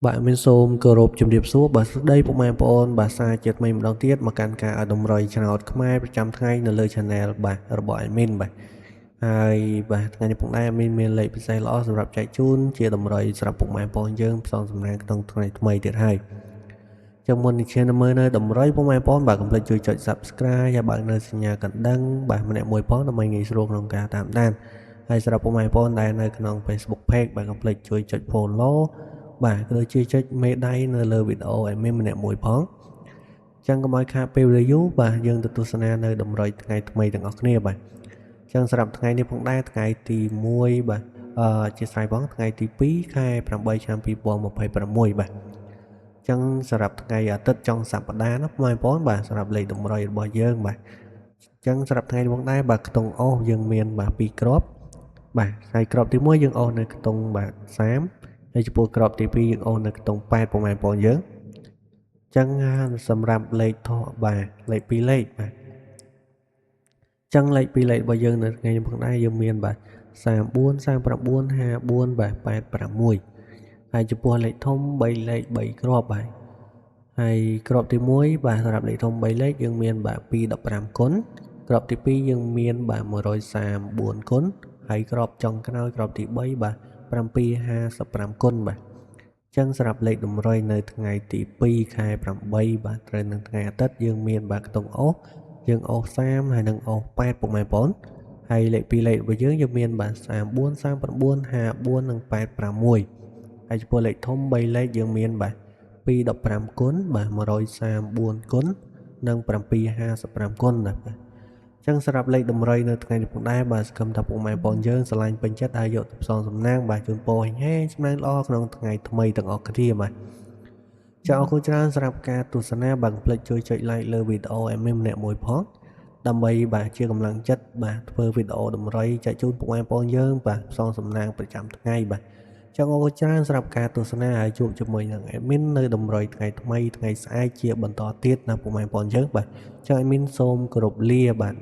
Bạn mìnhសូមគោរពជំរាបសួរបាទស្ដីពុកម៉ែបងប្អូនបាទសារជាថ្មីម្ដងទៀតមកកាន់ការឲ្យតម្រុយ Channel ខ្មែរប្រចាំថ្ងៃនៅលើ Channel បាទរបស់ admin បាទហើយបាទថ្ងៃនេះពុកដែរ admin មានលេខពិសេសល្អសម្រាប់ចែកជូនជាតម្រុយសម្រាប់ពុកម៉ែបងប្អូនយើងផ្សងសំណាងក្នុងថ្ងៃថ្មីទៀតហើយចាំមុននេះឈានមើលនៅតម្រុយពុកម៉ែបងប្អូនបាទកុំភ្លេចជួយចុច Subscribe ហើយបើកនៅសញ្ញាកណ្ដឹងបាទម្នាក់មួយផងដើម្បីងាយស្រួលក្នុងការតាមដានហើយសម្រាប់ពុកម៉ែបងប្អូនដែលនៅក្នុង Facebook Page បាទកុំភ្លេចជួយចុច Followបាទក៏ដូចជាចុចមេដៃនៅលើវីដេអូឲ្យមានម្នាក់មួយផងចឹងកុំឲ្យខាតពេលវេលាយូរបាទយើងទៅទស្សនានៅតម្រុយថ្ងៃថ្មីទាំងអស់គ្នាបាទចឹងសម្រាប់ថ្ងៃនេះផងដែរថ្ងៃទី1បាទជាស្រ័យផងថ្ងៃទី2ខែ8ឆ្នាំ2026បាទចឹងសម្រាប់ថ្ងៃអាទិត្យចុងសប្តាហ៍ណាបងប្អូនបាទសម្រាប់លេខតម្រុយរបស់យើងបាទចឹងសម្រាប់ថ្ងៃនេះផងដែរបាទខ្ទង់អុសយើងមានបាទ2គ្រាប់បាទហើយគ្រាប់ទី1យើងអុសនៅខ្ទង់បាទ30ហើយចំពោះក្របទី2យើងអូននៅខ្ទង់8ពុកម៉ែបងប្អូនយើងអញ្ចឹងសម្រាប់លេខថោបាទលេខ2លេខបាទអញ្ចឹងលេខ2លេខរបស់យើងនៅថ្ងៃនេះផងដែរយើងមានបាទ34 39 54បាទ86ហើយចំពោះលេខធំ3លេខ3គ្រាប់បាទហើយគ្រាប់ទី1បាទសម្រាប់លេខធំ3លេខយើងមានបាទ215គុណគ្រាប់ទី2យើងមានបាទ134គុណហើយគ្រាប់ចុងក្រោយគ្រាប់ទី3បាទ755គុណបាទអញ្ចឹងសម្រាប់លេខតម្រុយនៅថ្ងៃទី2ខែ8បាទត្រូវនឹងថ្ងៃអាទិត្យយើងមានបាទខ្ទង់អុសយើងអុស30ហើយនឹងអុស8ពុកម៉ែបងប្អូនហើយលេខ2លេខរបស់យើងមានបាទ34 39 54និង86ហើយចំពោះលេខធំ3លេខយើងមានបាទ215គុណបាទ134គុណនិង755គុណណាបាទចឹងសម្រាប់លេខតម្រុយនៅថ្ងៃនេះផងដែរបាទសង្ឃឹមថាពុកម៉ែបងប្អូនយើងស្រឡាញ់ពេញចិត្តហើយយកទៅផ្សងសំណាងបាទជូនពរហែងសំណាងល្អក្នុងថ្ងៃថ្មីទាំងអស់គ្នាបាទចាអរគុណច្រើនសម្រាប់ការទស្សនាបាទកុំភ្លេចជួយចុច like លើវីដេអូឲ្យមានម្នាក់មួយផងដើម្បីបាទជាកម្លាំងចិត្តបាទធ្វើវីដេអូតម្រុយចែកជូនពុកម៉ែបងប្អូនយើងបាទផ្សងសំណាងប្រចាំថ្ងៃបាទចឹងអរគុណច្រើនសម្រាប់ការទស្សនាហើយជួបជាមួយនឹង admin នៅតម្រុយថ្ងៃថ្មីថ្ងៃស្អែកជាបន្តទៀតណាពុកម៉ែបងប្អូនយើងបាទចឹង admin សូមគោរពលាបាទ